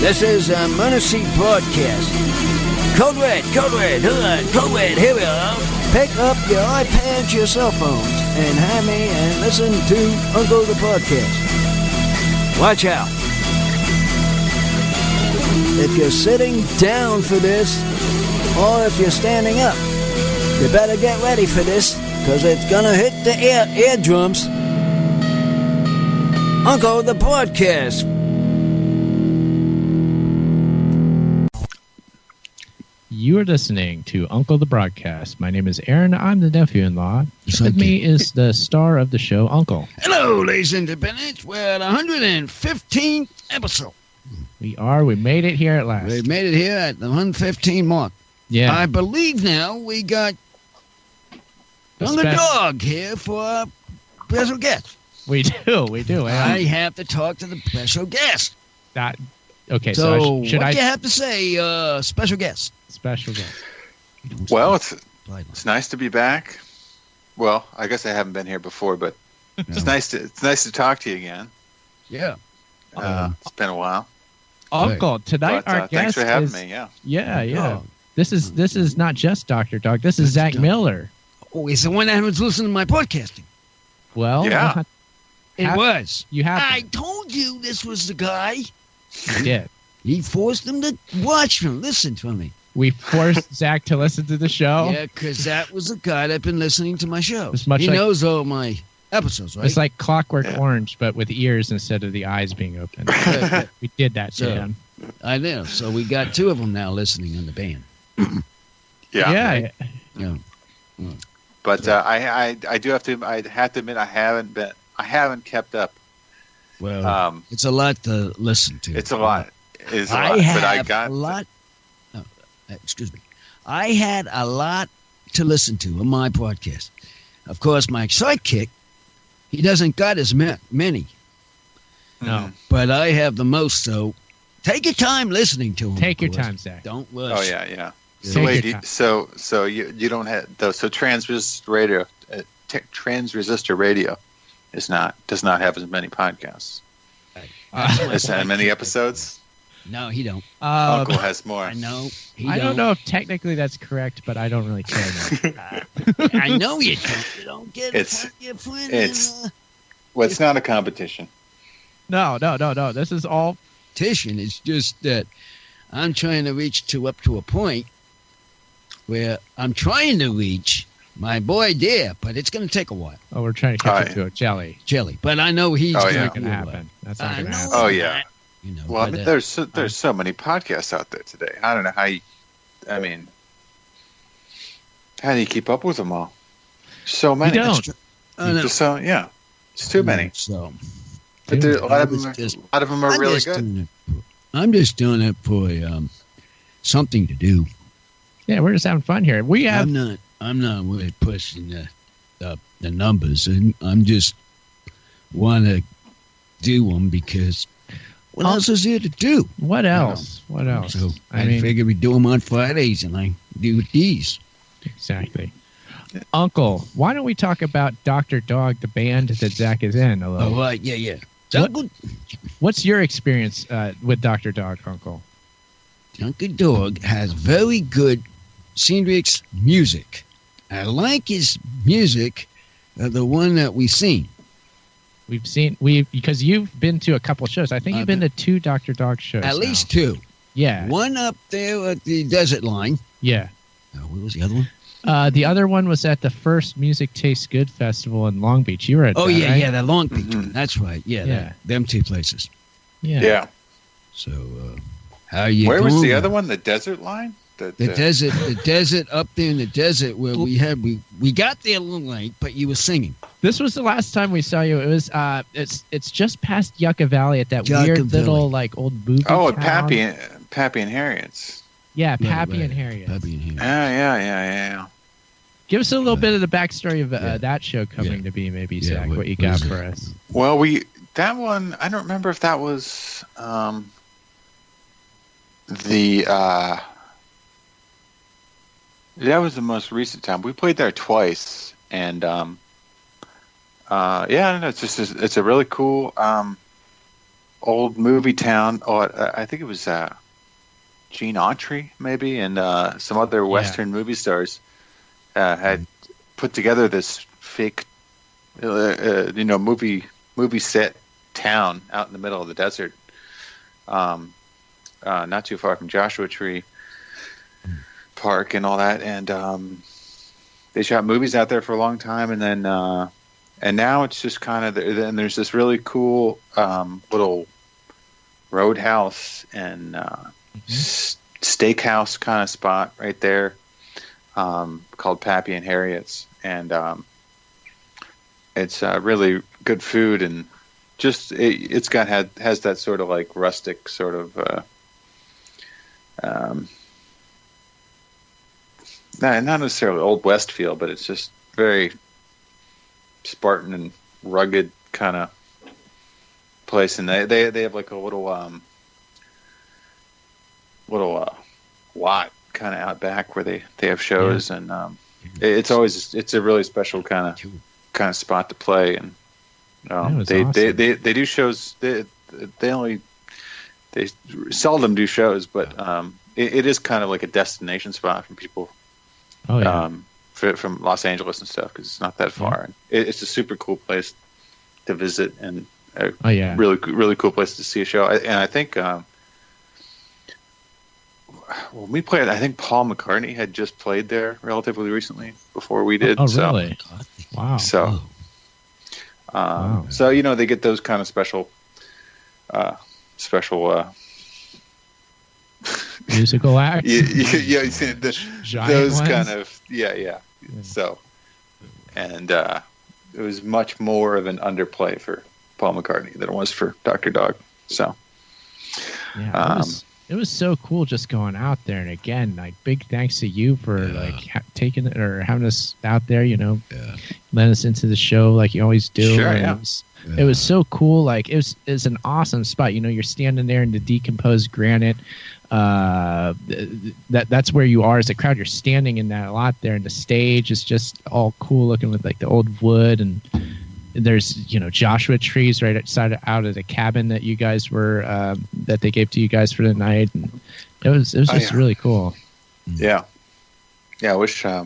This is a Muncie broadcast. Code Red, here we are. Pick up your iPads, your cell phones, and have me and listen to Uncle the Podcast. Watch out. If you're sitting down for this, or if you're standing up, you better get ready for this, because it's gonna hit the eardrums. Uncle the Podcast. You are listening to Uncle the Broadcast. My name is Aaron. I'm the nephew-in-law. With me is the star of the show, Uncle. Hello, ladies and gentlemen. We're at 115th episode. We are. We made it here at last. We made it here at the 115 mark. Yeah. I believe now we got Uncle Dog here for a special guest. We do. I have to talk to the special guest. Okay, so what do you have to say, special guest? Special guest. Well, it's nice to be back. Well, I guess I haven't been here before, but it's nice to talk to you again. Yeah. It's been a while. Uncle, tonight our guest thanks for having is, me. Yeah. Yeah. This is not just Dr. Dog. This is Zach Miller. Oh, he's the one that was listening to my podcasting. Well, yeah. It was. You have. I told you this was the guy. You did. He forced him to watch him, listen to me. We forced Zach to listen to the show. Yeah, because that was the guy that's been listening to my show. He knows all my episodes, right? It's like Clockwork Orange, but with ears instead of the eyes being open. We did that to him. I know. So we got two of them now listening in the band. Yeah. But So. I have to admit I haven't kept up. Well, it's a lot to listen to. It's a lot. It's a I lot. have but I got a lot. Excuse me. I had a lot to listen to on my podcast. Of course, my sidekick, he doesn't got as many. No. But I have the most, so take your time listening to him. Take your time, Zach. Don't rush. Oh, yeah. So you don't have those. So transistor radio does not have as many podcasts. As many episodes. No, he don't. Uncle has more. I know. I don't know if technically that's correct, but I don't really care. I know you don't. You don't get it. It's not a competition. No. This is all competition. It's just that I'm trying to reach up to a point where I'm trying to reach my boy there, but it's going to take a while. Oh, we're trying to catch up to a jelly. But I know he's not going to happen. That's not going to happen. Oh yeah. Well, I mean, there's so many podcasts out there today. I don't know how do you keep up with them all? So many. You don't. It's too many. So, but a lot of them are really good. I'm just doing it for something to do. Yeah, we're just having fun here. I'm not really pushing the numbers, and I'm just want to do them because what else is there to do? What else? So I figure we do them on Fridays, and I do these. Exactly. Uncle, why don't we talk about Dr. Dog, the band that Zach is in, a little? Oh, right, yeah. What's your experience with Dr. Dog, Uncle? Dr. Dog has very good Cendric's music. I like his music, the one that we've seen. Because you've been to a couple shows. I think you've been to 2 Dr. Dog shows. At least 2. Yeah. One up there at the Desert Line. Yeah. What was the other one? The other one was at the first Music Tastes Good Festival in Long Beach. You were at that, right? Yeah, the Long Beach one. That's right. Yeah. Them 2 places. Yeah. So, how are you Where doing? was the other one? The Desert Line? The desert up there in the desert where we got there a little late, but you were singing. This was the last time we saw you. It was it's just past Yucca Valley at that weird little like old movie town. Pappy and Harriet's. Yeah, Pappy and Harriet. Yeah. Give us a little bit of the backstory of that show coming to be, maybe, Zach. What you got for us? Well, that one I don't remember if that was that was the most recent time. We played there twice, and Yeah, no, it's a really cool old movie town. Oh, I think it was Gene Autry maybe, and some other Western movie stars had put together this fake, movie set town out in the middle of the desert, not too far from Joshua Tree Park and all that, and they shot movies out there for a long time, and then and now it's just kind of then there's this really cool little roadhouse and steakhouse kind of spot right there called Pappy and Harriet's, and it's really good food, and just has that sort of like rustic sort of not necessarily Old West feel, but it's just very Spartan and rugged kind of place, and they have like a little lot kind of out back where they have shows, and it's a really special kind of spot to play, and they do shows. They seldom do shows, but it is kind of like a destination spot for people. Oh, yeah. From Los Angeles and stuff, because it's not that far. It's a super cool place to visit, and a really really cool place to see a show. And I think when we played, I think Paul McCartney had just played there relatively recently before we did. Oh, really? Wow. So, so they get those kind of special musical acts. Those ones? Kind of So, and it was much more of an underplay for Paul McCartney than it was for Dr. Dog. So, it was so cool just going out there. And again, like, big thanks to you for taking it or having us out there. Letting us into the show like you always do. Sure, It was so cool. Like it was an awesome spot. You're standing there in the decomposed granite. That's where you are as a crowd. You're standing in that lot there, and the stage is just all cool looking with like the old wood, and there's Joshua trees right out of the cabin that you guys were that they gave to you guys for the night, and it was just really cool. Yeah. I wish I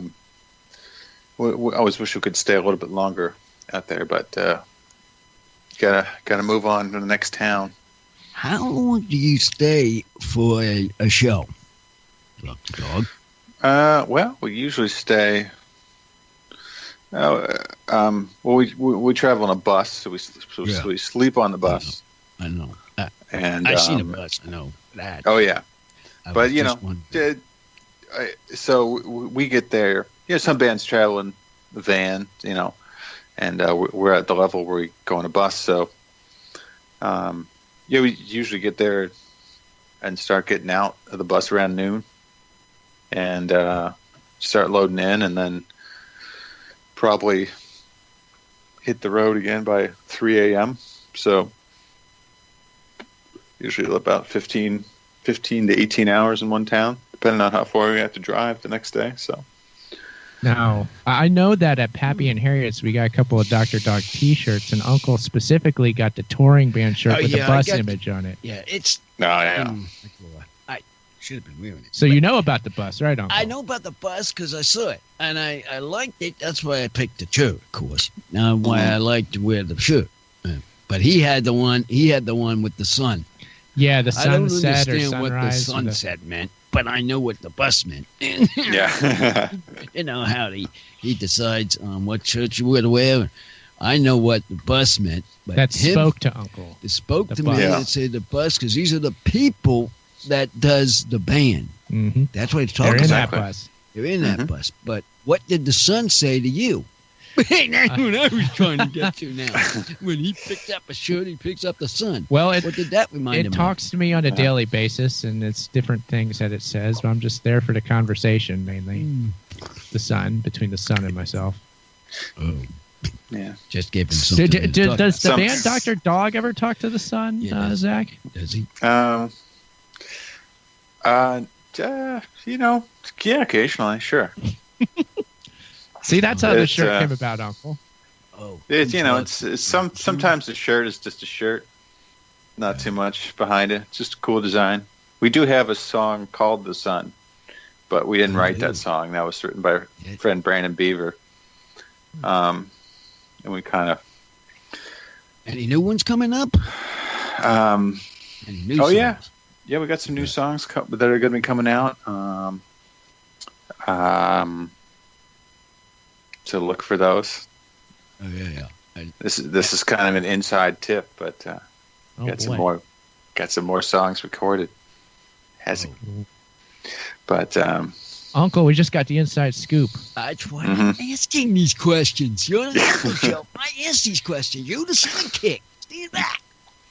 always wish we could stay a little bit longer out there, but gotta move on to the next town. How long do you stay for a show, Dr. Dog? Well, we usually stay. We travel on a bus, so we sleep on the bus. I know. And I've seen a bus. I know that. Oh yeah, but so we get there. Some bands travel in the van, and we're at the level where we go on a bus. So, we usually get there and start getting out of the bus around noon, and start loading in, and then probably hit the road again by 3 a.m. So usually about 15 to 18 hours in one town, depending on how far we have to drive the next day. So. Now, I know that at Pappy and Harriet's, we got a couple of Dr. Dog T-shirts, and Uncle specifically got the touring band shirt with the bus image on it. Yeah, it's... I should have been wearing it. So you know about the bus, right, Uncle? I know about the bus because I saw it, and I liked it. That's why I picked the shirt, of course. Now, why I like to wear the shirt. But he had the one with the sun. Yeah, the sunset or sunrise. I don't understand what the sunset meant, but I know what the bus meant. Yeah. How he decides what shirt you would wear. I know what the bus meant. But that spoke to Uncle. It spoke to me and said the bus, because these are the people that does the band. Mm-hmm. That's what he's talking about. That bus. They're in that bus. But what did the sun say to you? Hey, that's what I was trying to get to now. When he picked up a shirt, he picks up the sun. Well, what did that remind him of? It talks to me on a daily basis, and it's different things that it says, but I'm just there for the conversation, mainly. The sun, between the sun and myself. Oh. Yeah. Just gave him something. Does the band Dr. Dog ever talk to the sun, Zach? Does he? Yeah, occasionally, sure. See, that's how the shirt came about, Uncle. Oh, It's sometimes the shirt is just a shirt, not too much behind it. It's just a cool design. We do have a song called "The Sun," but we didn't write that song. That was written by our friend Brandon Beaver. And we kind of. Any new ones coming up? Songs? Yeah, we got some new Yeah. songs that are going to be coming out. So look for those. Oh yeah. This is kind of an inside tip, but got some more songs recorded. But Uncle, we just got the inside scoop. That's why I'm asking these questions. You're the show. I ask these questions. You're the sidekick. Stand back.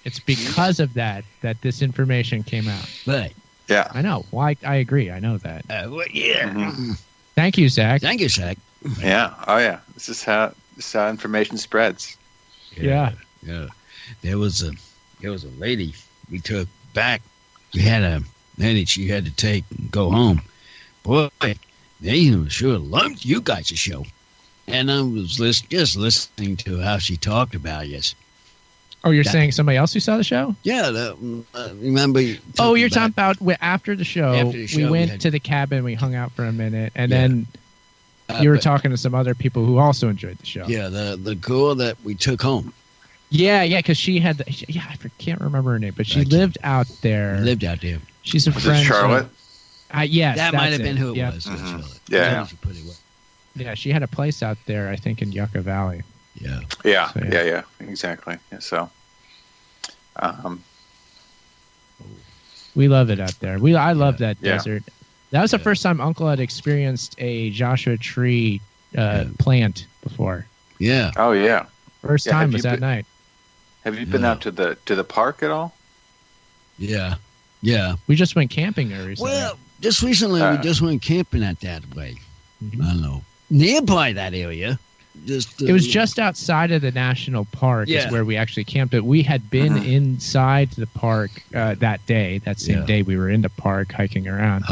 It's because of that this information came out. But yeah, I know. Well, I agree. I know that. Yeah. Thank you, Zach. Thank you, Zach. Yeah. Oh yeah. This is how information spreads. Yeah. Yeah. There was a lady we took back. We had a lady she had to take and go home. Boy, they sure loved you guys' show. And I was just listening to how she talked about you. Oh, you're saying somebody else who saw the show? Yeah, remember? You're talking about after the show. We went to the cabin, we hung out for a minute, and then you were talking to some other people who also enjoyed the show. Yeah, the girl that we took home. Yeah, because she had I can't remember her name, but she lived out there. She's a Was friend. it Charlotte? Yes, that might have been who it yep. was. Charlotte. Yeah. Yeah, she had a place out there, I think, in Yucca Valley. Yeah. Yeah. So, Yeah. Exactly. Yeah, so. We love it out there. I love that Yeah. desert. That was the first time Uncle had experienced a Joshua Tree plant before. Yeah. Oh yeah. First time was that night. Have you been out to the park at all? Yeah. Yeah. We just went camping there recently. Well, just recently we just went camping out that way. I don't know. Nearby that area. It was just outside of the national park is where we actually camped. But we had been inside the park that day. That same day we were in the park hiking around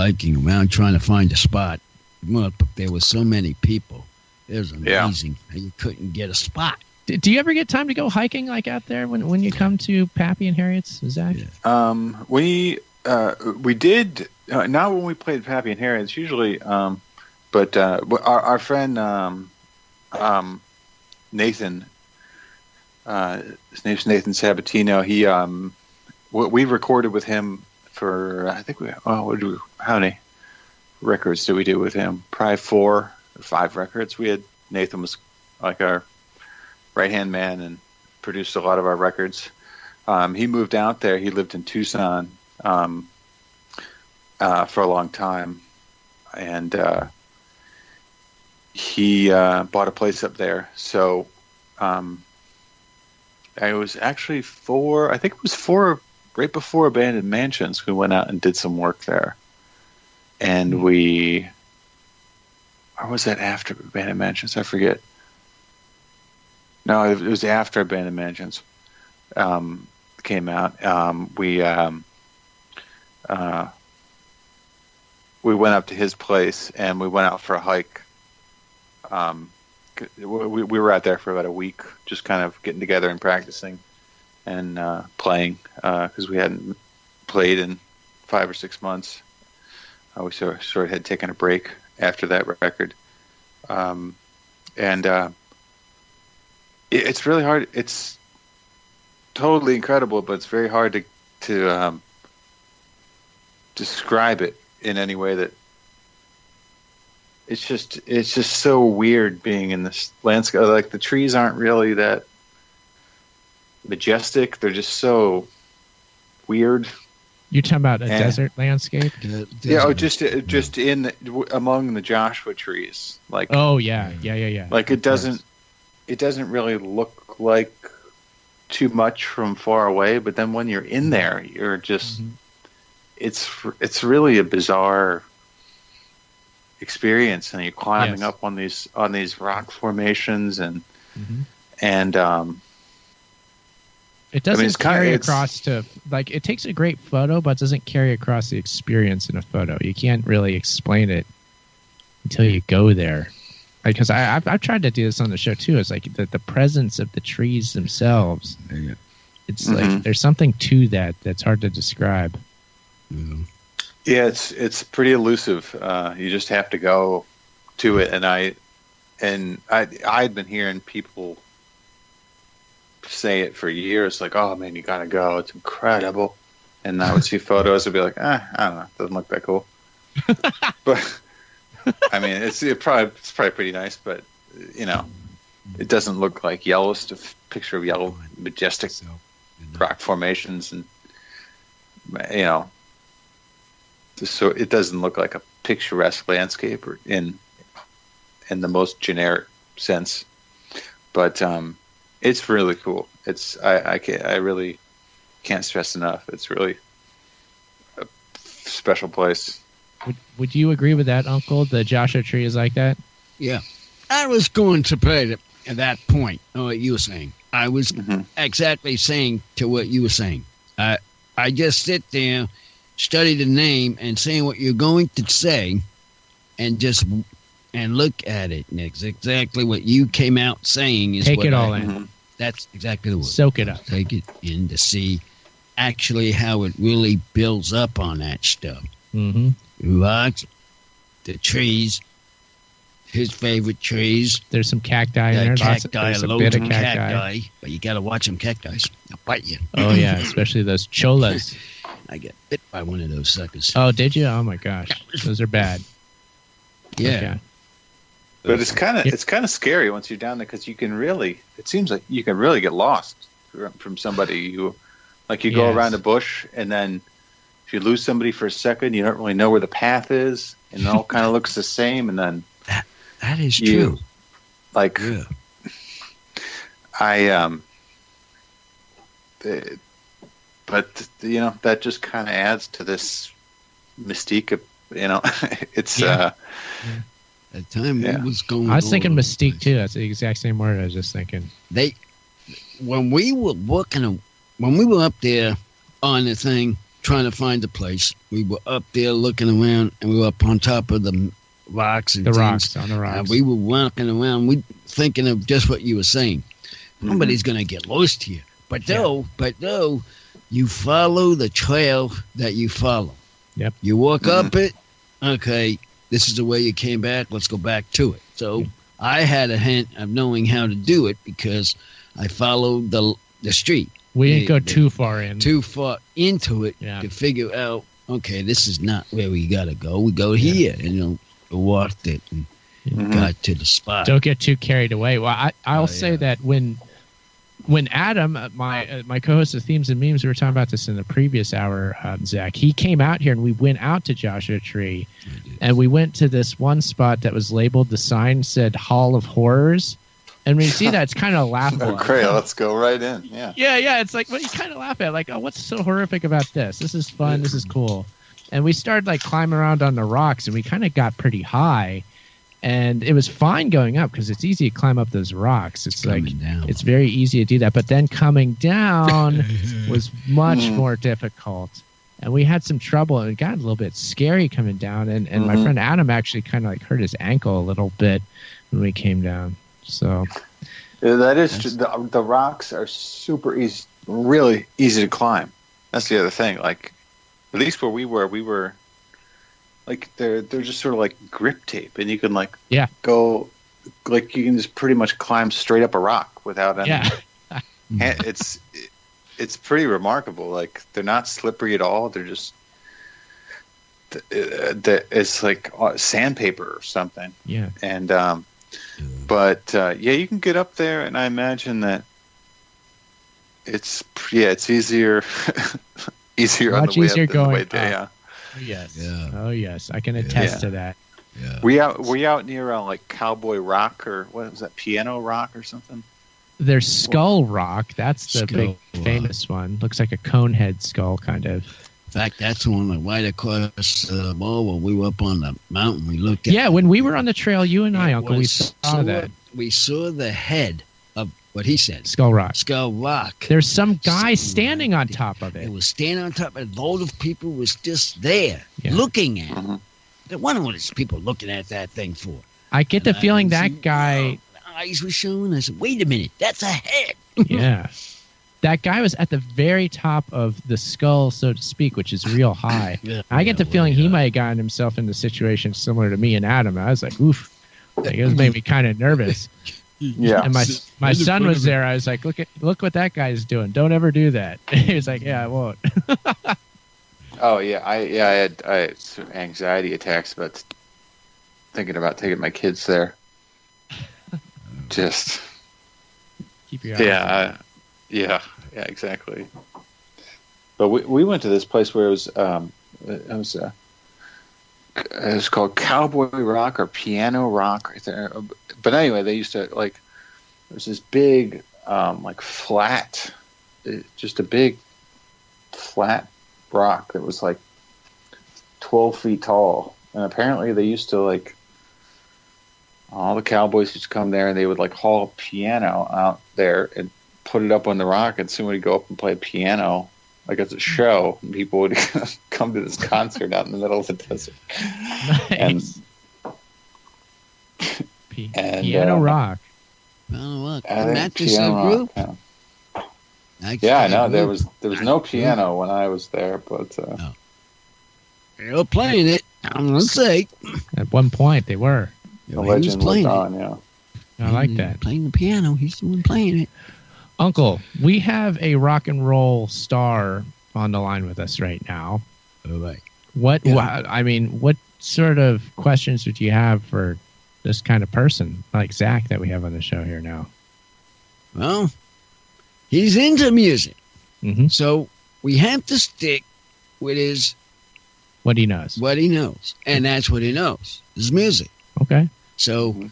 trying to find a spot. But there were so many people. It was amazing. You couldn't get a spot. Do you ever get time to go hiking like out there when you come to Pappy and Harriet's, Zach? Yeah. We did not when we played Pappy and Harriet's usually, but our friend Nathan, his name's Nathan Sabatino. He we recorded with him for I think how many records did we do with him? Probably 4 or 5 records. Nathan was like our right-hand man and produced a lot of our records. He moved out there. He lived in Tucson for a long time, and he bought a place up there. So I was actually I think it was 4 right before Abandoned Mansions. We went out and did some work there, and or was that after Abandoned Mansions? I forget. No, it was after Abandoned Mansions came out. We went up to his place and we went out for a hike. We were out there for about a week, just kind of getting together and practicing and playing because we hadn't played in 5 or 6 months. We sort of had taken a break after that record, and it's really hard. It's totally incredible, but it's very hard to describe it in any way that it's just so weird being in this landscape. Like the trees aren't really that majestic. They're just so weird. You're talking about a desert landscape? Just among the Joshua trees. Like yeah. Like it doesn't really look like too much from far away, but then when you're in there, you're just it's really a bizarre experience, and you're climbing up on these rock formations and it doesn't carry across to it takes a great photo, but it doesn't carry across the experience in a photo. You can't really explain it until you go there. because I've tried to do this on the show too. It's like the presence of the trees themselves. Yeah. It's like there's something to that that's hard to describe. Yeah, it's pretty elusive. You just have to go to it, and I'd been hearing people say it for years, like, "Oh man, you gotta go! It's incredible." And I would see photos and be like, I don't know, doesn't look that cool. But I mean, it's probably pretty nice, but it doesn't look like picture of yellow majestic rock formations, and so it doesn't look like a picturesque landscape or in the most generic sense. But it's really cool. I really can't stress enough. It's really a special place. Would you agree with that, Uncle? The Joshua Tree is like that? Yeah. I was going to put it at that point on what you were saying. I was exactly saying to what you were saying. I just sit there, study the name, and saying what you're going to say, and look at it. And it's exactly what you came out saying. Take it all in. That's exactly the word. Soak it up. Take it in to see actually how it really builds up on that stuff. Mm-hmm. Rocks, the trees, his favorite trees. There's some cacti in there. Cacti, loads of cacti. But you got to watch them cacti. They'll bite you. Oh, yeah, especially those cholas. I got bit by one of those suckers. Oh, did you? Oh, my gosh. Those are bad. Yeah. Okay. But it's kind of scary once you're down there, because it seems like you can really get lost from somebody who, like, you go around a bush, and then if you lose somebody for a second, you don't really know where the path is, and it all kind of looks the same, and then that is true. Like, but that just kind of adds to this mystique of, it's At the time we was going. I was thinking mystique too. That's the exact same word I was just thinking. When we were up there on the thing trying to find the place, we were up there looking around, and we were up on top of the rocks and on the rocks. And we were walking around, thinking of just what you were saying. Nobody's gonna get lost here. But though, you follow the trail that you follow. Yep. You walk up it. Okay. This is the way you came back. Let's go back to it. So I had a hint of knowing how to do it because I followed the street. We didn't go too far into it to figure out, okay, this is not where we got to go. We go here. And walked it and got to the spot. Don't get too carried away. Well, I'll say that when Adam, my co-host of Themes and Memes, we were talking about this in the previous hour, Zach, he came out here and we went out to Joshua Tree, and we went to this one spot that was labeled, the sign said Hall of Horrors. And when you see that, it's kind of laughable. Okay, let's go right in. Yeah. Yeah. It's like, well, you kind of laugh at it, like, oh, what's so horrific about this? This is fun. This is cool. And we started like climbing around on the rocks, and we kind of got pretty high. And it was fine going up because it's easy to climb up those rocks. It's like it's very easy to do that. But then coming down was much more difficult. And we had some trouble, and it got a little bit scary coming down. And my friend Adam actually kind of like hurt his ankle a little bit when we came down. So that is true. The rocks are super easy, really easy to climb. That's the other thing. Like, at least where we were. Like they're just sort of like grip tape, and you can go, like you can just pretty much climb straight up a rock without any. Yeah. It's pretty remarkable. Like, they're not slippery at all. They're just it's like sandpaper or something. Yeah. And but you can get up there, and I imagine that it's easier easier much on the way easier up than the way down. down. Yes. Yeah. Oh, yes. I can attest to that. Yeah. Were you out near like Cowboy Rock, or what was that, Piano Rock or something? There's Skull Rock. That's the big famous one. Looks like a cone head skull, kind of. In fact, that's one right across the mall when we were up on the mountain. We looked at. Yeah, when we were on the trail, you and I, Uncle, we saw that. We saw the head of what he said. Skull Rock. Skull Rock. There's some guy standing on top of it. It was standing on top, and a load of people was just there looking at it. I wonder what these people looking at that thing for. I get the And I feeling was that saying, guy. "Oh," the eyes were showing. I said, "Wait a minute, that's a head." Yeah. That guy was at the very top of the skull, so to speak, which is real high. I get the feeling he might have gotten himself into a situation similar to me and Adam. I was like, oof. Like, it was made me kind of nervous. Yeah. And my son was there. I was like, look what that guy's doing. Don't ever do that. He was like, yeah, I won't. Oh yeah, I had some anxiety attacks about thinking about taking my kids there. Just Keep your eyes yeah, exactly. But we went to this place where it was called Cowboy Rock or Piano Rock. But anyway, they used to like there's this big like flat, just a big flat rock that was like 12 feet tall, and apparently they used to like all the cowboys used to come there and they would like haul a piano out there and put it up on the rock, and someone would go up and play piano like it's a show, and people would come to this concert out in the middle of the desert. Nice. And Piano Rock. Well, look, I think that's just a piano group. rock, yeah, I know there was no piano when I was there, but They were playing it. I'm gonna say. At one point, they were. the He was legend was playing it. on. Yeah. I like that. Playing the piano. He's the one playing it. Uncle, we have a rock and roll star on the line with us right now. All right. What? Yeah. I mean, what sort of questions would you have for this kind of person like Zach that we have on the show here now? Well, he's into music, Mm-hmm. so we have to stick with What he knows. what he knows, and that's what he knows is music. Okay. So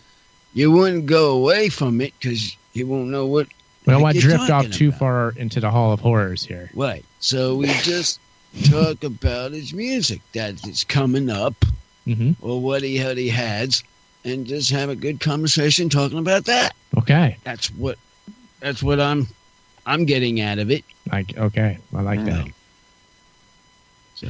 you wouldn't go away from it because you won't know what. We don't want to you're drift off talking too about. far into the Hall of Horrors here. Right. So we just talk about his music that is coming up, Mm-hmm. or what he has, and just have a good conversation talking about that. Okay. That's what I'm getting out of it. Okay. I like that. So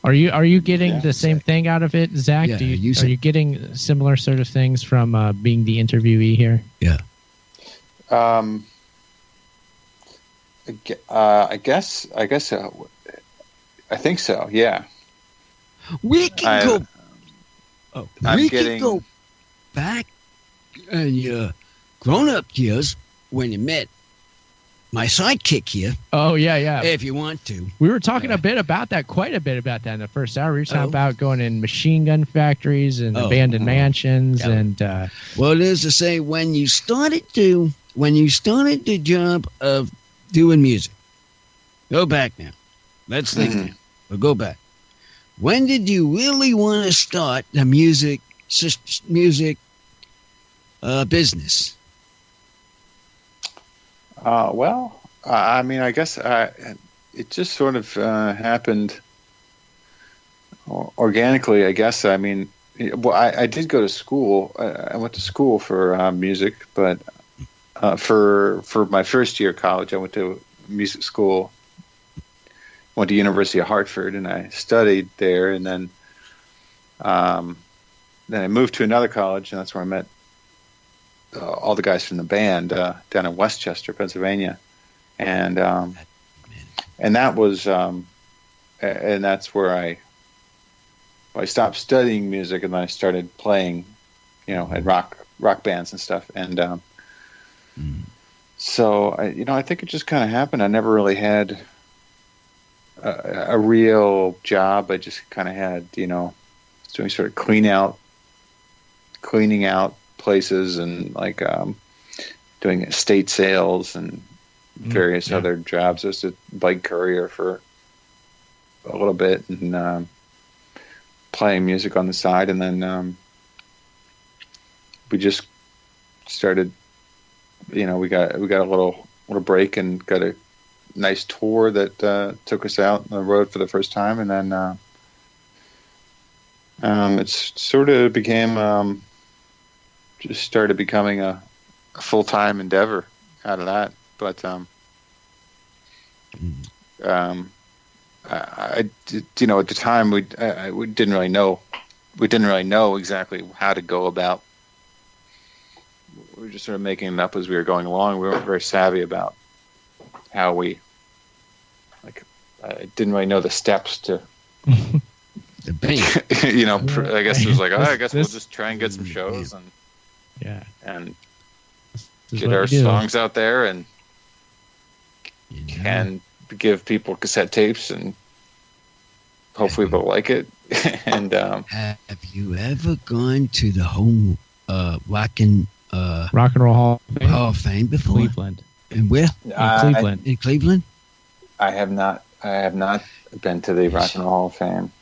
Are you getting Yeah, the same thing out of it, Zach? Yeah, Are you you getting similar sort of things from being the interviewee here? yeah. I guess so. I think so. Yeah. We can go. I'm We getting- can go back in your grown-up years when you met my sidekick here, Oh yeah. if you want to. We were talking quite a bit about that in the first hour. We were talking Oh. about going in machine gun factories and abandoned mansions, Yeah. and Well, it is to say when you started the job of doing music. Go back now. Let's think now. We'll go back. When did you really want to start the music business? Well, I mean, I guess it just sort of happened organically. I guess. I mean, well, I did go to school. I went to school for music, but for my first year of college, I went to music school. Went to University of Hartford, and I studied there, and then I moved to another college, and that's where I met all the guys from the band down in Westchester, Pennsylvania, and that was and that's where I stopped studying music, and then I started playing, in rock bands and stuff, and so I think it just kind of happened. I never really had a real job. I just kind of had, doing sort of cleaning out places and like doing estate sales and various other jobs. I was a bike courier for a little bit and playing music on the side, and then we just started. We got a little break and got a nice tour that took us out on the road for the first time, and then it sort of became just started becoming a full-time endeavor out of that. But I at the time we didn't really know exactly how to go about were just sort of making it up as we were going along. We weren't very savvy about how we, like, I didn't really know the steps to, The band. I guess it was like, I guess we'll just try and get some shows and get our songs out there and can give people cassette tapes and hopefully they'll like it. And have you ever gone to the home Rock and Roll Hall of Fame before? Cleveland. And where? Cleveland. In Cleveland? I have not been to the Rock and Roll Hall of Fame.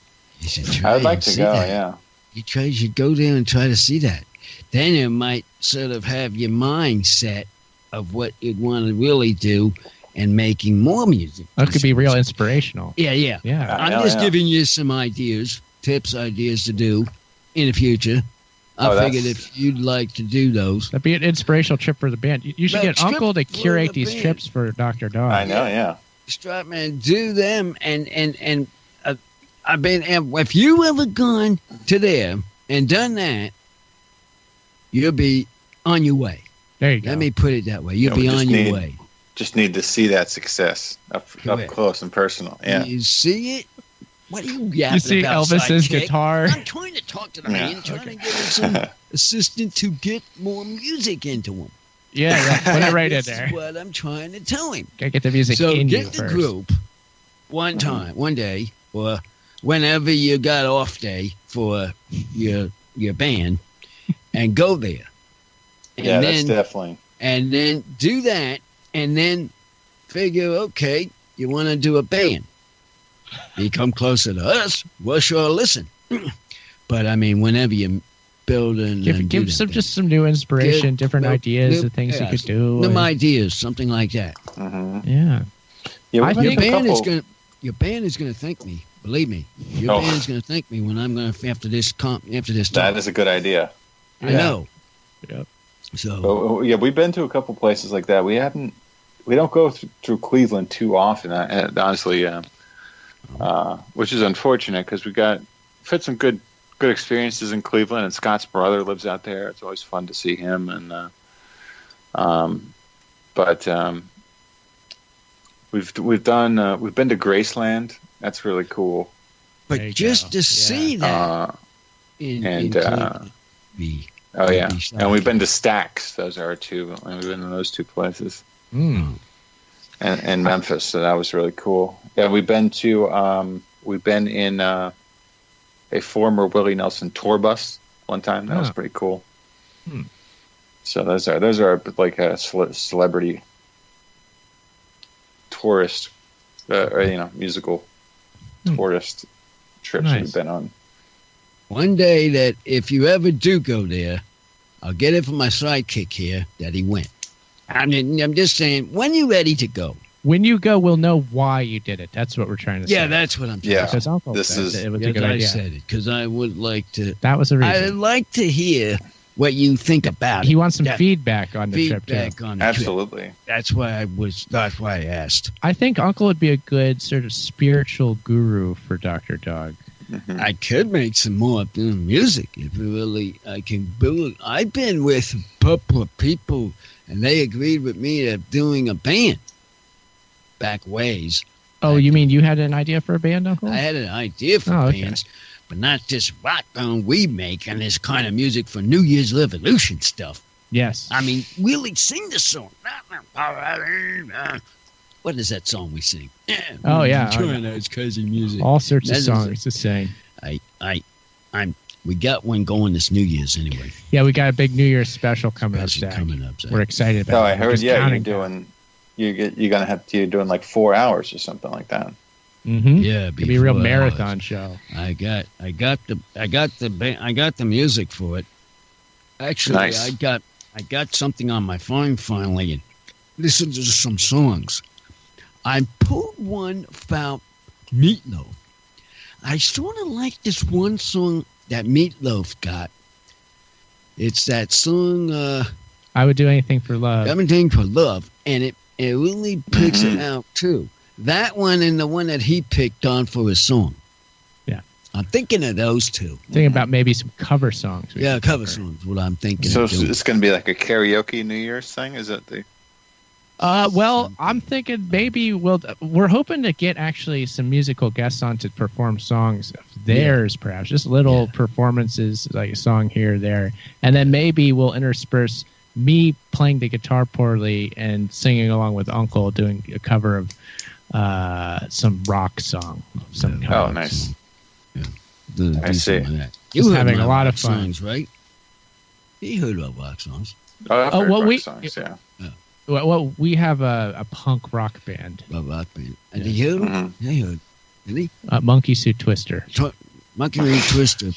You should try. I would like to go. That. Yeah. You should go there and try to see that. Then it might sort of have your mindset of what you'd want to really do and making more music. That could be real inspirational. Yeah. I'm just giving you some ideas to do in the future. I figured if you'd like to do those. That'd be an inspirational trip for the band. You should get Uncle to curate these trips for Dr. Dog. I know, yeah. Strapman, do them, and if you ever gone to there and done that, you'll be on your way. There you go. Let me put it that way. You'll be on your way. Just need to see that success up close and personal. Yeah. You see it? What are you yapping You see about, Elvis's sidekick? guitar? I'm trying to talk to the man, trying to give him some assistance to get more music into him. Yeah. Put it right in there. That's what I'm trying to tell him. Gotta get the music in you first. So get the group one day, or whenever you got off day for your band, and go there. And that's definitely. And then do that, and then figure, okay, you want to do a band. You come closer to us, we'll sure listen. But I mean, whenever you build and give some new inspiration, different ideas of things you could do. Some ideas, something like that. Mm-hmm. Yeah. Your band is gonna thank me. Believe me, your band's gonna thank me when I'm gonna after this talk. That is a good idea. I know. Yep. So we've been to a couple places like that. We don't go through Cleveland too often, honestly. Which is unfortunate because we've had some good experiences in Cleveland, and Scott's brother lives out there. It's always fun to see him, and we've been to Graceland. That's really cool. But just to see that, and we've been to Stax. Those are our two, and we've been to those two places. And Memphis, so that was really cool. Yeah, we've been in a former Willie Nelson tour bus one time. That was pretty cool. So those are like a celebrity tourist, musical tourist trips that we've been on. One day that if you ever do go there, I'll get it from my sidekick here that he went. I'm just saying, when you're ready to go. When you go, we'll know why you did it. That's what we're trying to say. Yeah, that's what I'm saying. Yeah, because Uncle said it was a good idea. I said it because I would like to. That was a reason. I'd like to hear what you think about it. He wants some feedback on the trip, too. Absolutely. That's why I asked. I think Uncle would be a good sort of spiritual guru for Dr. Dog. Mm-hmm. I could make some more music if I can build. I've been with a couple of people, and they agreed with me of doing a band back ways. Oh, you mean you had an idea for a band, Uncle? I had an idea for bands, but not this rock band we make and this kind of music for New Year's Revolution stuff. Yes. I mean, really sing the song. What is that song we sing? Oh, yeah. It's crazy music. All sorts of songs to sing. We got one going this New Year's anyway. Yeah, we got a big New Year's special coming up. Zach. We're excited about it. Oh, I heard. Yeah, you're doing like 4 hours or something like that. Mm-hmm. Yeah, it'll be a real marathon show. I got the music for it. Actually, nice. I got something on my phone finally, and listen to some songs. I pulled one about Meatloaf. I sort of like this one song that Meatloaf got. It's that song, I Would Do Anything for Love. Everything for Love. And it really picks it out, too. That one and the one that he picked on for his song. Yeah. I'm thinking of those two. Thinking about maybe some cover songs. Yeah, cover songs. What I'm thinking. So of doing. it's going to be like a karaoke New Year's thing. Is that the? Well, I'm thinking maybe we're hoping to get actually some musical guests on to perform songs of theirs, perhaps just little performances, like a song here or there, and then maybe we'll intersperse me playing the guitar poorly and singing along with Uncle doing a cover of some rock song. Oh, nice. Song. Yeah. I see. You were having a lot of fun, songs, right? You heard about rock songs. Oh, rock songs, yeah. Well, we have a punk rock band. A rock band. And you heard them? Yeah, you heard. Did he? Monkey Suit Twister. Monkey Suit Twister.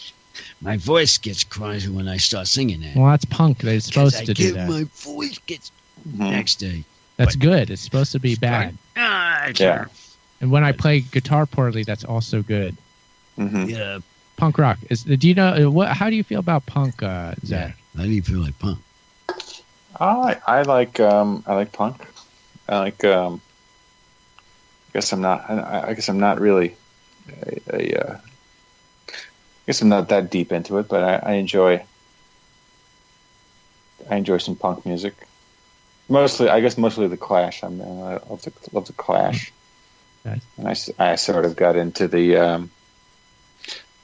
My voice gets crazy when I start singing that. Well, that's punk. They're supposed to do that. My voice gets next day. That's good. It's supposed to be bad. Yeah. And when I play guitar poorly, that's also good. Mm-hmm. Yeah. Punk rock. Do you know how do you feel about punk, Zach? Yeah. How do you feel like punk? I like punk. I like. I guess I'm not really. I guess I'm not that deep into it, but I enjoy some punk music. Mostly the Clash. I love the Clash. Nice. And I sort of got into the.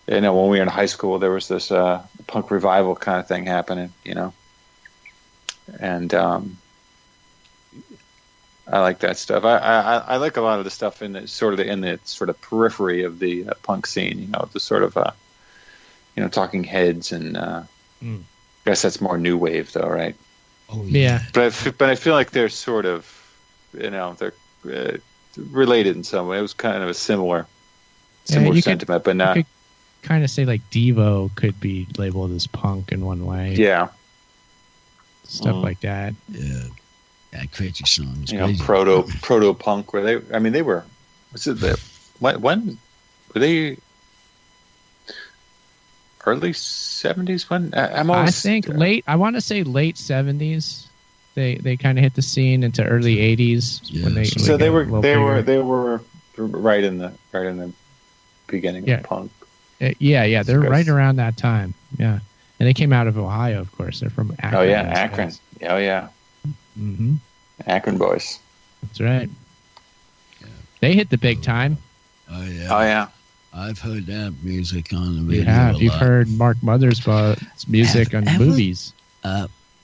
When we were in high school, there was this punk revival kind of thing happening. And I like that stuff. I like a lot of the stuff in the sort of periphery of the punk scene. The sort of Talking Heads and I guess that's more new wave though, right? Oh yeah. But I feel like they're sort of they're related in some way. It was kind of a similar sentiment, but not. You could kind of say like Devo could be labeled as punk in one way. Yeah. Stuff like that. Yeah. That crazy song. Proto punk. Where they were. When were they? Early 70s. When I think late. I want to say late 70s. They kind of hit the scene into early 80s. Yeah, when they were right in the beginning of punk. Yeah. They're right around that time. Yeah. And they came out of Ohio, of course. They're from Akron. Oh, yeah, Akron. Oh, yeah. Mm-hmm. Akron boys. That's right. Yeah. They hit the big time. Oh, yeah. Oh, yeah. I've heard that music on the radio. You have. You've heard Mark Mothersbaugh's music on movies.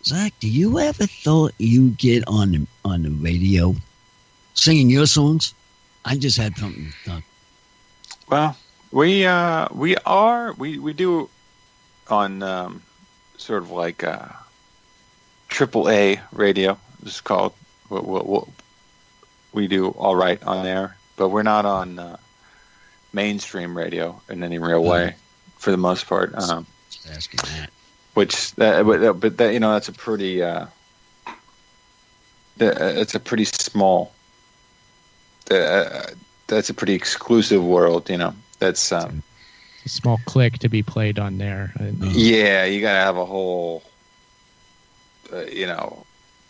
Zach, do you ever thought you'd get on the radio singing your songs? I just had something to talk. Well, we do on sort of like AAA radio. It's called. We do all right on there, but we're not on mainstream radio in any real way, for the most part. Asking that. But that's a pretty. It's a pretty small. That's a pretty exclusive world, That's a small click to be played on there. Yeah, you gotta have a whole,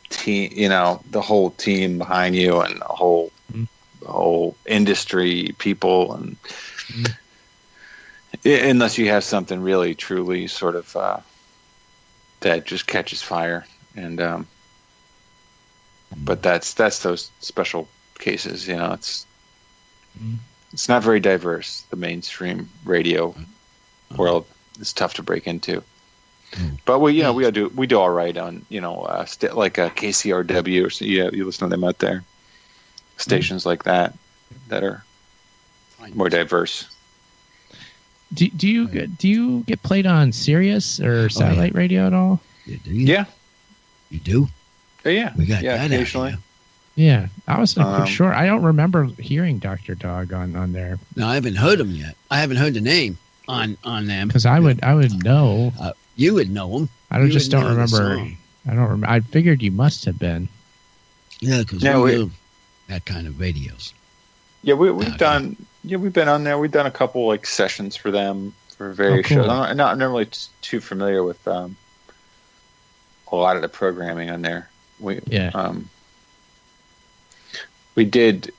team. The whole team behind you, and the whole industry people, and unless you have something really, truly sort of that just catches fire, and but that's those special cases. It's not very diverse. The mainstream radio world is tough to break into. But we do all right on like a KCRW, or you listen to them out there. Stations like that are more diverse. Do you get played on Sirius or satellite radio at all? Yeah, do you? Yeah. You do? Yeah. We got that occasionally. Yeah, I was sure. I don't remember hearing Dr. Dog on there. No, I haven't heard him yet. I haven't heard the name on them. Because I would know. You would know him. I don't remember. I don't remember. I figured you must have been. Yeah, because we do that kind of radios. Yeah, we've done. Yeah, we've been on there. We've done a couple like sessions for them for various shows. I'm not really too familiar with a lot of the programming on there. We did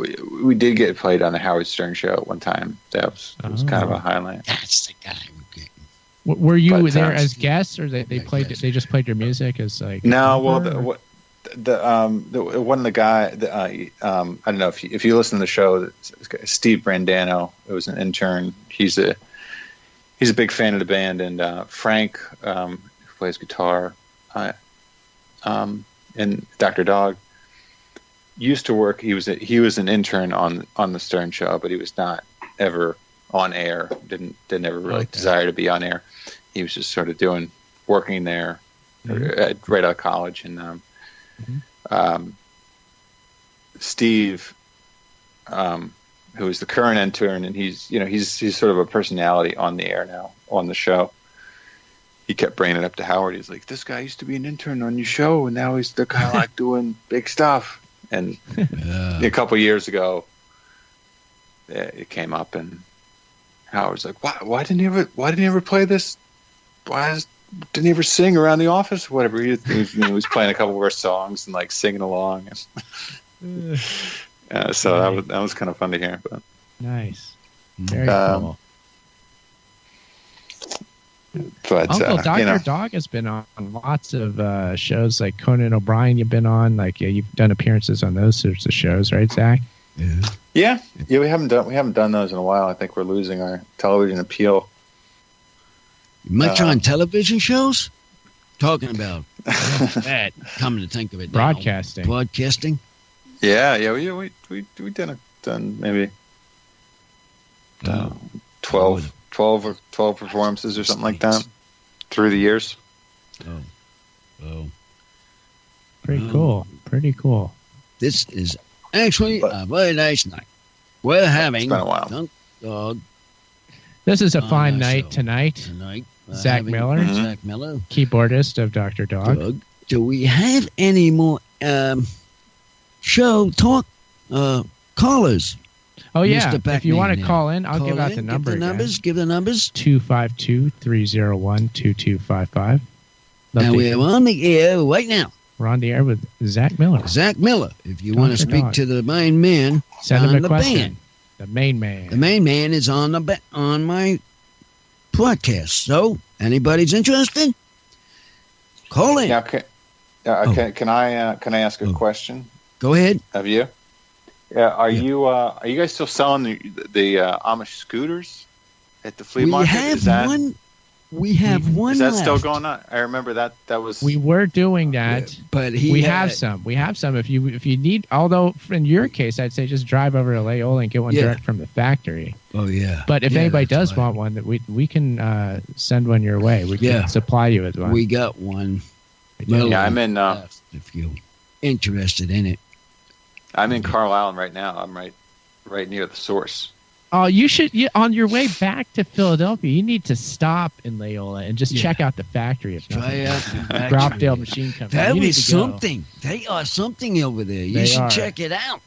we did get played on the Howard Stern show at one time. That was kind of a highlight. That's the guy we're getting. Were you But, there as guests, or they played? guests. They just played your music as like? No, well, the one of the guy, I don't know if you listen to the show, Steve Brandano, it was an intern. He's a big fan of the band, and Frank, who plays guitar, and Dr. Dog used to work. He was an intern on the Stern show, but he was not ever on air. Didn't ever really desire to be on air. He was just sort of working there right out of college, and Steve, who is the current intern, and he's sort of a personality on the air now on the show. He kept bringing it up to Howard. He's like, "This guy used to be an intern on your show, and now they're kind of like doing big stuff." And a couple of years ago, it came up, and Howard's like, "Why didn't he ever play this? Didn't he ever sing around the office? Whatever." He was playing a couple of our songs and like singing along. So that was kind of fun to hear. But nice, very cool. But Uncle Dr. Dog has been on lots of shows like Conan O'Brien. You've been on, like you've done appearances on those sorts of shows, right, Zach? Yeah. We haven't done those in a while. I think we're losing our television appeal. Much on television shows? Talking about that. Coming to think of it, broadcasting. Broadcasting. Yeah. We done maybe 12 performances or something like that through the years. Oh. Pretty cool. This is actually a very nice night. We're having it's been a while. Dunk Dog. This is a fine night tonight. Zach Miller. Zach Miller. Keyboardist of Dr. Dog. Do we have any more show talk callers? Oh, yeah. If you want to call in, I'll give out the number. Give the numbers. 252-301-2255. And we're on the air right now. We're on the air with Zach Miller. Zach Miller. If you want to speak to the main man, send him a question. Band. The main man. The main man is on my podcast. So, anybody's interested? Call in. Now, can I ask a question? Go ahead. Of you? Yeah. Are you guys still selling the Amish Scooters at the flea market? We have one. Is that left. Still going on? I remember that was. We were doing that, but we have some. We have some. If you need, although in your case, I'd say just drive over to Loyola and get one direct from the factory. Oh yeah. But if anybody does want one, that we can send one your way. We can supply you with one. We got one. Yeah, I'm in. If you're interested in it, I'm in Carlisle right now. I'm right near the source. Oh, you should. On your way back to Philadelphia, you need to stop in Loyola and just check out the factory. Try out the Groffdale Machine Co. That is something. They are something over there. You should check it out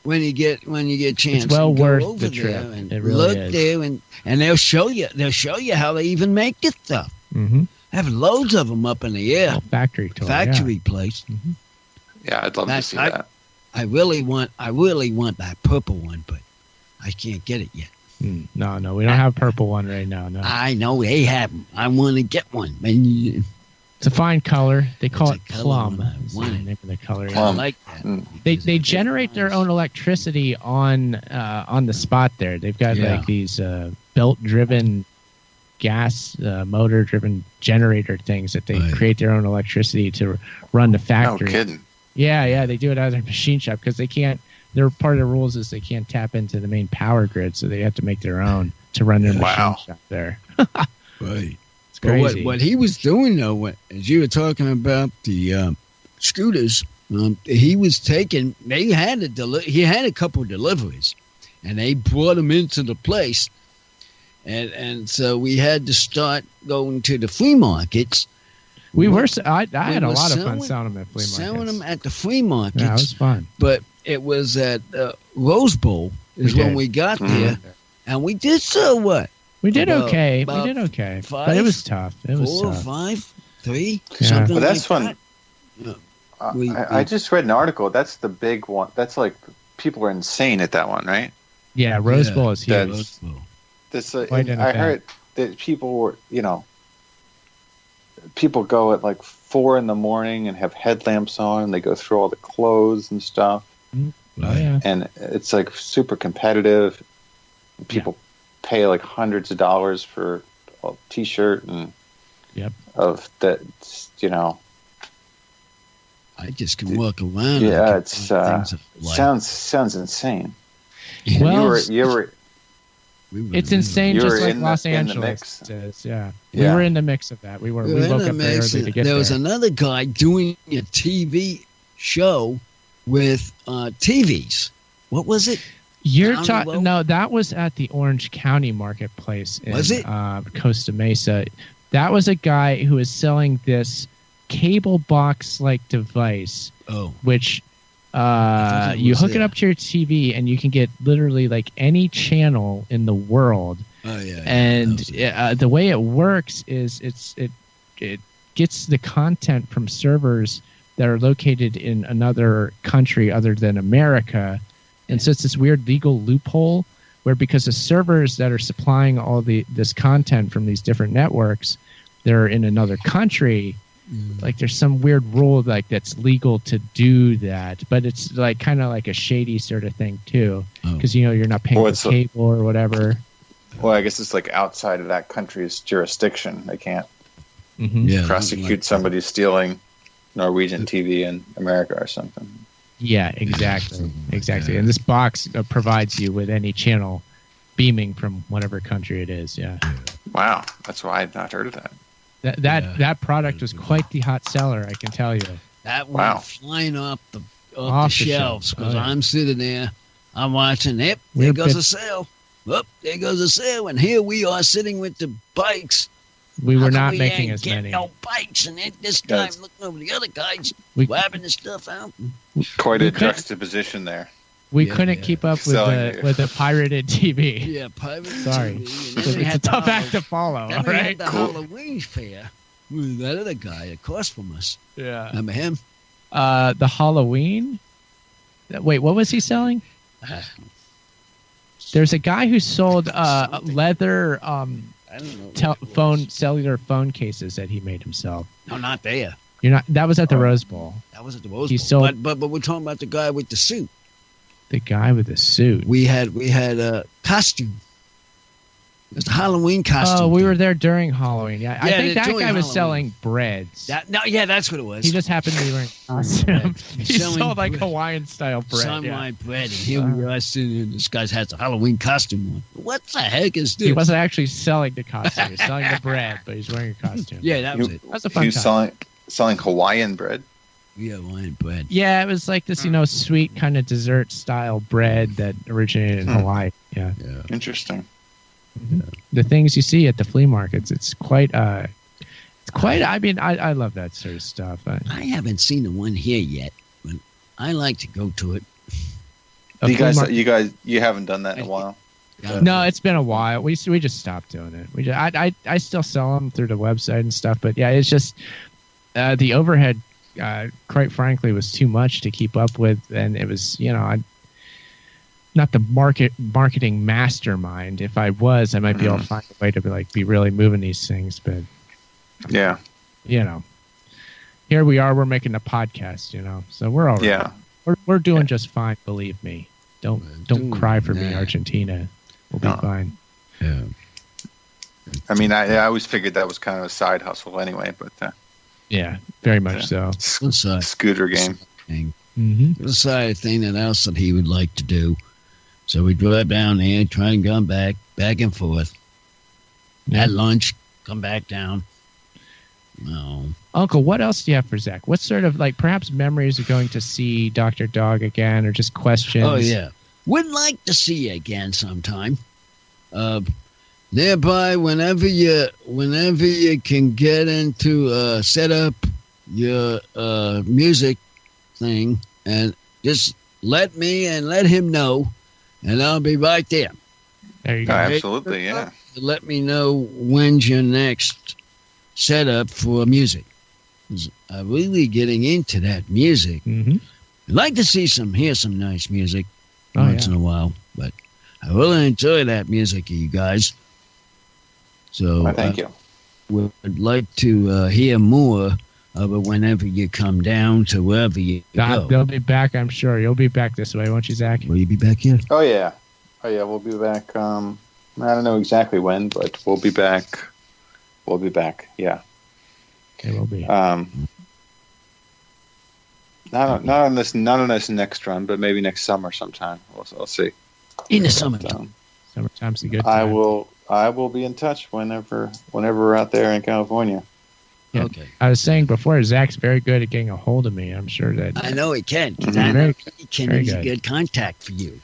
when you get a chance. It's well worth the trip. And it really look is. there, and they'll show you. They'll show you how they even make this stuff. Mm-hmm. Have loads of them up in the air. Factory tour. Factory place. Mm-hmm. Yeah, I'd love to see that. I really want that purple one, but I can't get it yet. No, we don't have a purple one right now. No, I know they have them. I want to get one. It's a fine color. They call it plum. That's the name of the color. I like that. They generate their own electricity on the spot there. They've got like these belt-driven, gas motor-driven generator things that they create their own electricity to run the factory. No kidding. Yeah, they do it out of their machine shop because they can't. Their part of the rules is they can't tap into the main power grid, so they have to make their own to run their machine shop there. Right. It's crazy. But what he was doing though, as you were talking about the scooters, he was taking. He had a couple of deliveries, and they brought them into the place, and so we had to start going to the flea markets. I had a lot of fun selling them at flea markets. Selling them at the flea markets. Yeah, it was fun. But it was at Rose Bowl when we got there, and we did so what? We did okay. But it was tough. It was 4 or 5, 3, yeah. something but that's like fun. I just read an article. That's the big one. That's like people were insane at that one, right? Yeah, Rose Bowl is huge. That's- This Quite an I event. heard that people were, people go at like 4 a.m. and have headlamps on, and they go through all the clothes and stuff, Oh, yeah. and it's like super competitive. People pay like hundreds of dollars for a T-shirt and Yep. of that, I just can walk around. Yeah, and it's things like- sounds insane. Well, you were we were it's in- insane, You just were like in the- Los in the Angeles mix. is. Yeah. Yeah. We were in the mix of that. We woke in up the very mix, early to get there was there. another guy doing a TV show with TVs. What was it? You're County talking. Road? No, that was at the Orange County Marketplace in Was it? Costa Mesa. That was a guy who was selling this cable box-like device, Oh, which thought it you was hook it there. up to your TV and you can get literally like any channel in the world. oh yeah. And that was it. the way it works is it gets the content from servers that are located in another country other than America, and so it's this weird legal loophole where, because the servers that are supplying all this content from these different networks, they're in another country. Like there's some weird rule like that's legal to do that, but it's like kind of like a shady sort of thing too, Oh. because you're not paying Well, for it's cable or whatever. well, I guess it's like outside of that country's jurisdiction. They can't Hmm. Yeah, prosecute like- somebody stealing Norwegian TV in America or something. Yeah, exactly. Exactly. Yeah. And this box provides you with any channel beaming from whatever country it is. Yeah. Wow, that's why I'd not heard of that. That product was quite the hot seller, I can tell you. That went Wow. flying off the Off the shelves shelves. because Oh, yeah. I'm sitting there, I'm watching. Yep, We're there goes bit- a sale. Up, there goes a sale, and here we are sitting with the bikes. We How were come not we making ain't as getting many. no bikes, and then this guy That's- looking over the other guys, We- wabbing the stuff out. Quite We a could- juxtaposition there. We Yeah, couldn't yeah. keep up with Selling the it. with the pirated TV. Yeah, pirate Sorry. TV, and then we It's a had the tough act Hallow- to follow, Then we right? had the Cool. Halloween fair with that other guy across from us. Yeah. Remember him? The Halloween? Wait, what was he selling? There's a guy who sold leather I don't know. cellular phone cases that he made himself. No, not there. You're not. That was at the Rose Bowl. That was at the Rose He Bowl. sold- But we're talking about the guy with the suit. The guy with the suit. We had a costume. It was a Halloween costume. Oh, we thing. were there during Halloween. Yeah, I Yeah, think that during guy was Halloween. selling breads. Yeah, that's what it was. He just happened to be wearing a costume. He Selling sold like bread. Hawaiian style bread. Some Yeah. white bread, and here we are sitting there. This guy has a Halloween costume on. What the heck is this? He wasn't actually selling the costume. He was selling the bread, but he's wearing a costume. Yeah, that was You- it. That's a fun He was time. selling Hawaiian bread. Yeah, Hawaiian bread. Yeah, it was like this, sweet kind of dessert style bread that originated in Hawaii. Yeah. Yeah. Interesting. The things you see at the flea markets, it's quite I mean, I love that sort of stuff. I haven't seen the one here yet, but I like to go to it. You haven't done that in a while. No, it's been a while. We just stopped doing it. I still sell them through the website and stuff, but yeah, it's just the overhead, quite frankly, was too much to keep up with, and it was I'm not the marketing mastermind. If I was, I might be able to find a way to be really moving these things, but Yeah. here we are. We're making a podcast, so we're all right. Yeah. We're doing just fine. Believe me. Don't doing cry for me, that. Argentina. We'll be No. fine. Yeah. I mean, I always figured that was kind of a side hustle anyway, but Yeah, very much so. One side scooter game. thing. Mm-hmm. One side thing that else that he would like to do. So we drive down there, try and come back and forth. Yeah. At lunch, come back down. No. Uncle, what else do you have for Zach? What sort of perhaps memories of going to see Dr. Dog again, or just questions? Oh yeah, would like to see you again sometime. Thereby, whenever you can get into set up your music thing, and just let me and let him know, and I'll be right there. There you Oh, go. absolutely, yeah. Let me know when's your next setup for music. 'Cause I'm really getting into that music. Mm-hmm. I'd like to hear some nice music. once in a while. But I really enjoy that music, you guys. So Thank you. Would like to hear more of it whenever you come down to wherever you go. They'll be back, I'm sure. You'll be back this way, won't you, Zach? Will you be back here? Oh yeah, we'll be back. I don't know exactly when, but we'll be back. We'll be back. Yeah. It will be. Not on this next run, but maybe next summer sometime. We'll see. In the summertime. Summertime's a good time. I will be in touch whenever we're out there in California. Yeah. Okay. I was saying before, Zach's very good at getting a hold of me. I'm sure that. I know he can. Very He's a good. good contact for you.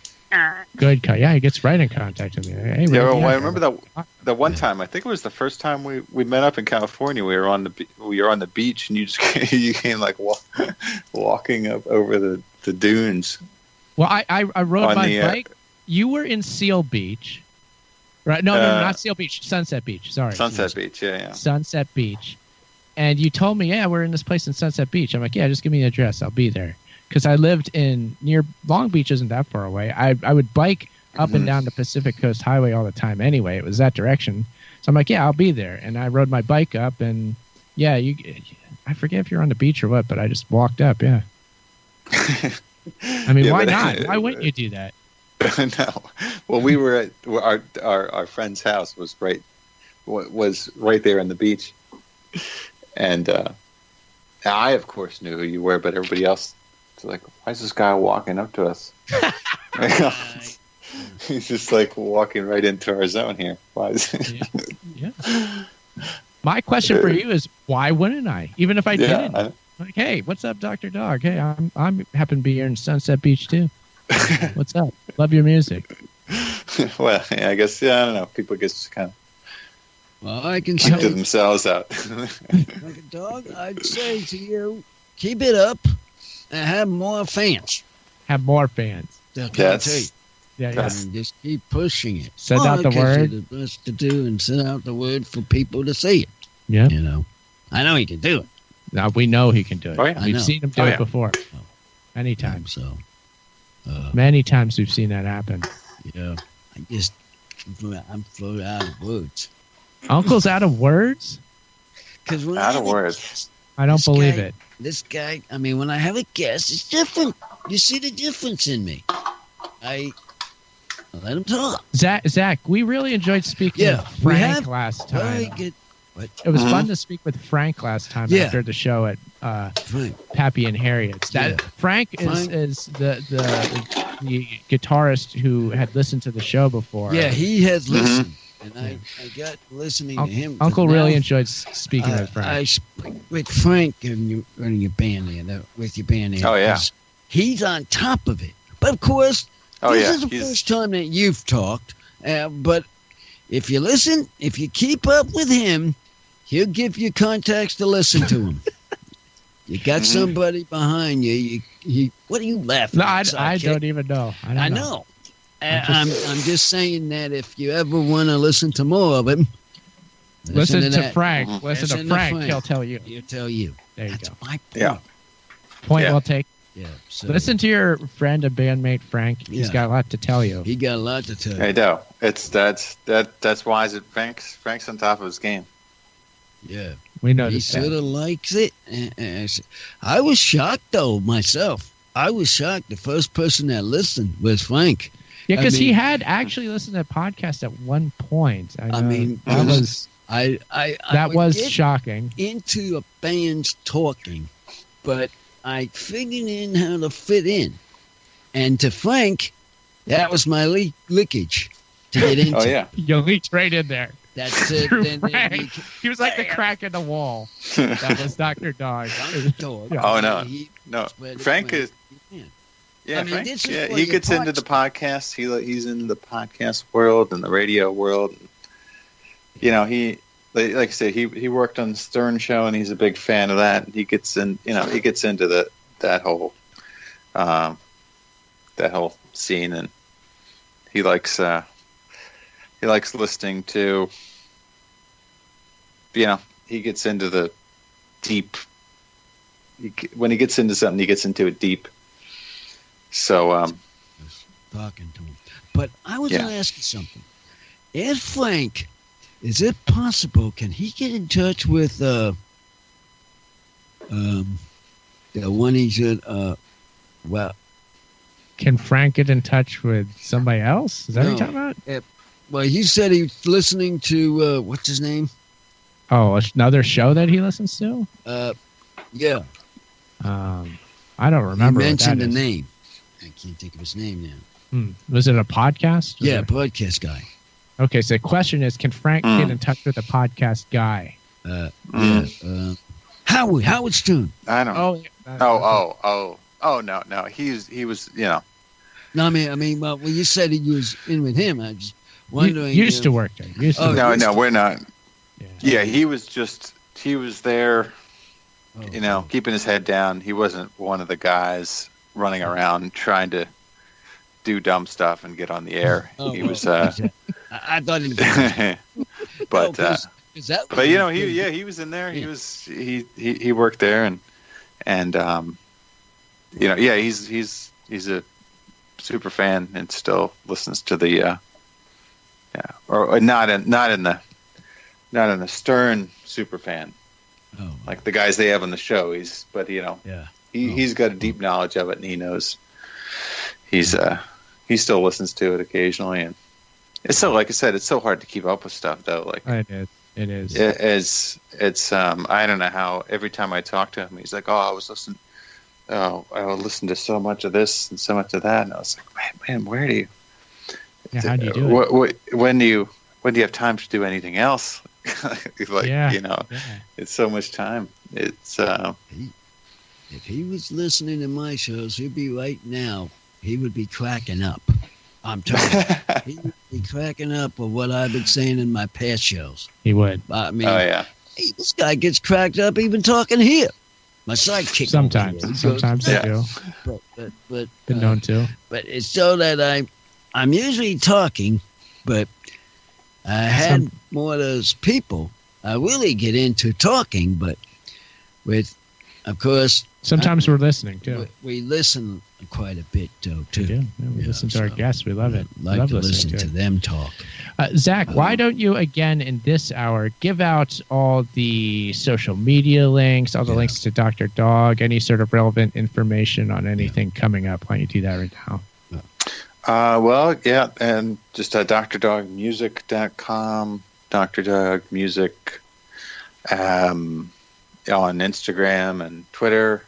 Good. Yeah, he gets right in contact with me. Hey, I remember that one time. I think it was the first time we met up in California. We were on the beach, and you came like walking up over the dunes. Well, I rode my bike. You were in Seal Beach, right? No, not Seal Beach. Sunset Beach. Sorry. Sunset Beach. Yeah. Sunset Beach. And you told me, yeah, we're in this place in Sunset Beach. I'm like, yeah, just give me the address. I'll be there. Because I lived near Long Beach, isn't that far away. I would bike up and down the Pacific Coast Highway all the time anyway. It was that direction. So I'm like, yeah, I'll be there. And I rode my bike up, and yeah, I forget if you're on the beach or what, but I just walked up, yeah. I mean, Yeah, why not? Why wouldn't you do that? No. Well, we were at our friend's house was right there on the beach. And I, of course, knew who you were, but everybody else was like, why is this guy walking up to us? He's just like walking right into our zone here. Why is Yeah. My question for you is, why wouldn't I? Even if I didn't. Like, hey, what's up, Dr. Dog? Hey, I'm happen to be here in Sunset Beach, too. What's up? Love your music. Well, yeah, I guess, I don't know. People just kind of I can keep say to themselves out. like a dog, I'd say to you, keep it up and have more fans. Have more fans. Yes. Yeah. And just keep pushing it. Send out the word. The best to do and send out the word for people to see it. Yeah. You know, I know he can do it. Now we know he can do it. Oh, yeah. We've seen him do it before. Many times. So, many times we've seen that happen. Yeah. I'm floated out of words. Uncle's out of words? Out of words. I don't believe it. This guy, I mean, when I have a guest, it's different. You see the difference in me. I let him talk. Zach, we really enjoyed speaking with Frank last time. It was fun to speak with Frank last time after the show at Pappy and Harriet's. Frank is the guitarist who had listened to the show before. Yeah, he has listened. And I got listening to him. Uncle really enjoyed speaking with Frank. I speak with Frank and your band there, with your band there. Oh, yeah. He's on top of it. But, of course, this is the first time that you've talked. But if you listen, if you keep up with him, he'll give you contacts to listen to him. You got somebody behind you. What are you laughing at? No, I don't even know. I know. I'm just saying that if you ever want to listen to more of him, listen to Frank. Listen to Frank. He'll tell you. He'll tell you. There you That's go. my point. Yeah. Point well taken. Yeah. So listen to your friend and bandmate Frank. He's got a lot to tell you. He got a lot to tell you. I know. That's why Frank's on top of his game. Yeah. We know he sort of likes it. I was shocked though myself. I was shocked. The first person that listened was Frank. Yeah, because he had actually listened to the podcast at one point. I mean, that was shocking. Into a band's talking, but I figured in how to fit in, and to Frank, that was my leakage to get into. Oh yeah, you leaked right in there. That's it. Then he was like the crack in the wall. That was Dr. Dog. Oh no. Frank is. Yeah, Frank, he gets into the podcast. He's in the podcast world and the radio world. You know, he like I say, he worked on the Stern Show, and he's a big fan of that. And he gets in, he gets into that whole scene, and he likes listening to. He gets into the deep. When he gets into something, he gets into it deep. So, talking to him. But I was going to ask you something. Ed Frank, is it possible? Can he get in touch with the one he said? Well, can Frank get in touch with somebody else? Is that what you're talking about? Well, he said he was listening to what's his name? Oh, another show that he listens to? Yeah. I don't remember. He mentioned the name. I can't think of his name now. Was it a podcast? Yeah, podcast guy. Okay, so the question is, can Frank get in touch with a podcast guy? Yeah. Howard Stern. I don't know. No. He was, you know. No, I mean, well, when you said he was in with him, I was wondering. You used to work there. No, we're not. Yeah, he was there, you know, keeping his head down. He wasn't one of the guys running around trying to do dumb stuff and get on the air. He was. I thought he was. But you know, he was in there. He worked there, and you know, he's a super fan and still listens to the or not in a Stern super fan like the guys they have on the show. But you know, he's got a deep knowledge of it, and he knows. He still listens to it occasionally, and it's so, like I said, it's so hard to keep up with stuff though. Like it is. It's I don't know how. Every time I talk to him, he's like, I would listen to so much of this and so much of that, and I was like, man, where do you? Yeah, how do you do it? When do you have time to do anything else? You know, it's so much time. It's if he was listening to my shows, he'd be right now. He would be cracking up. I'm telling you, he would be cracking up with what I've been saying in my past shows. He would. I mean, hey, this guy gets cracked up even talking here. My sidekick. Sometimes they do. But been known to. But it's so that I'm usually talking, but I had more of those people. I really get into talking, but with, of course. Sometimes we're listening too. We listen quite a bit too. We do. Yeah, we listen to our guests. We love it. Love to listen to them talk. Zach, why don't you again in this hour give out all the social media links, all the links to Dr. Dog, any sort of relevant information on anything coming up? Why don't you do that right now? And just drdogmusic.com, Dr. Dog Music, on Instagram and Twitter,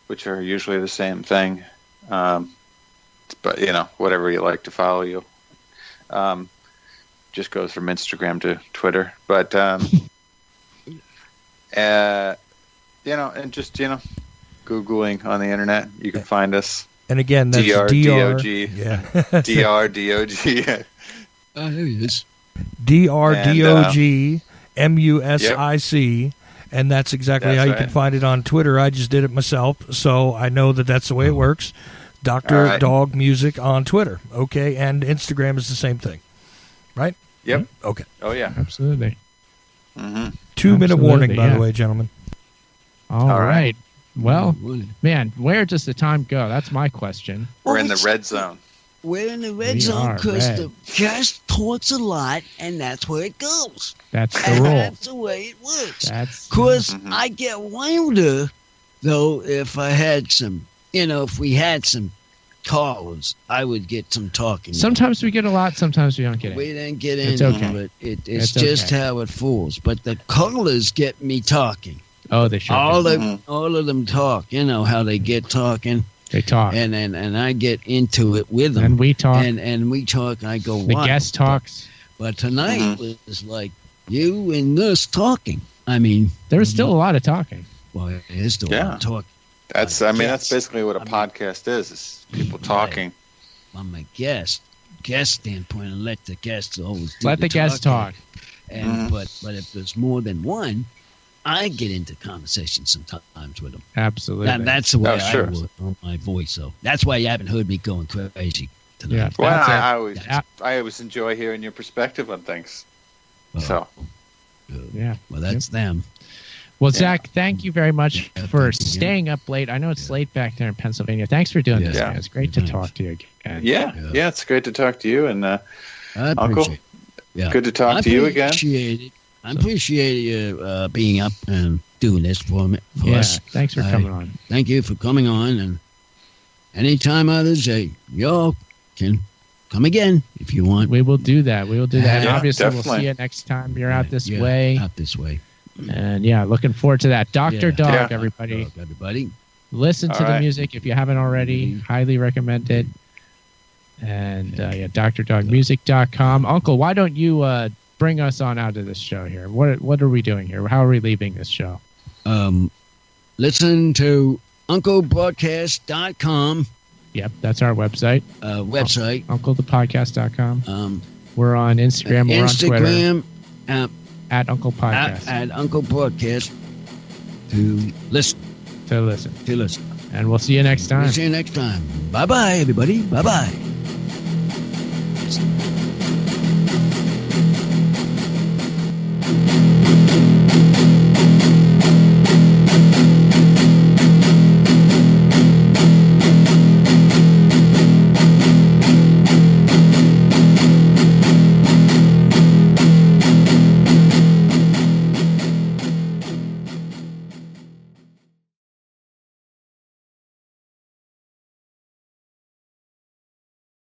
which are usually the same thing. But, you know, whatever you like to follow you. Just goes from Instagram to Twitter. But, you know, and just, you know, Googling on the internet, you can find us. And again, that's DRDOG. Yeah. DRDOG. Oh, there he is. DRDOG MUSIC. And that's exactly how you can find it on Twitter. I just did it myself, so I know that that's the way it works. Dr. Dog Music on Twitter. Okay, and Instagram is the same thing. Right? Yep. Okay. Oh, yeah. Absolutely. Mm-hmm. 2-minute warning, by the way, gentlemen. All right. Well, man, where does the time go? That's my question. We're in the red zone. We're in the red zone because the guest talks a lot, and that's where it goes. That's the rule. That's the way it works. Because I get wilder, though, if I had some, you know, if we had some callers, I would get some talking. Sometimes we get a lot, sometimes we don't get it. We didn't get any, it's okay. But it's just how it falls. But the callers get me talking. Oh, they sure all of them talk. You know how they get talking. They talk. And I get into it with them. And we talk. And we talk. I go, the guest talks. But tonight was like you and us talking. I mean. There was still a lot of talking. Well, there's still a lot of talking. That's basically what a podcast is people talking. From a guest standpoint, and let the guests always do let the guests talk. And but if there's more than one, I get into conversation sometimes with them. Absolutely. And that's the way I work on my voice. So that's why you haven't heard me going crazy tonight. Yeah. Well, I always enjoy hearing your perspective on things. Yeah. Well, that's them. Well, Zach, thank you very much for staying up late. I know it's late back there in Pennsylvania. Thanks for doing this, man. It's great to talk to you again. Yeah, it's great to talk to you. And Uncle, good to talk to you again. I appreciate you being up and doing this for us. Thanks for coming on. Thank you for coming on. And anytime others, y'all can come again if you want. We will do that. And obviously, definitely. We'll see you next time you're out this way. Out this way. And looking forward to that. Dr. Dog, everybody. Listen to the music if you haven't already. Highly recommend it. And drdogmusic.com. Uncle, why don't you bring us on out of this show here? What are we doing here? How are we leaving this show? Listen to unclebroadcast.com. Yep, that's our website. Unclethepodcast.com. We're on Instagram. We're on Twitter. At Uncle Podcast. At Uncle Podcast to listen. And we'll see you next time. Bye-bye, everybody. Bye-bye.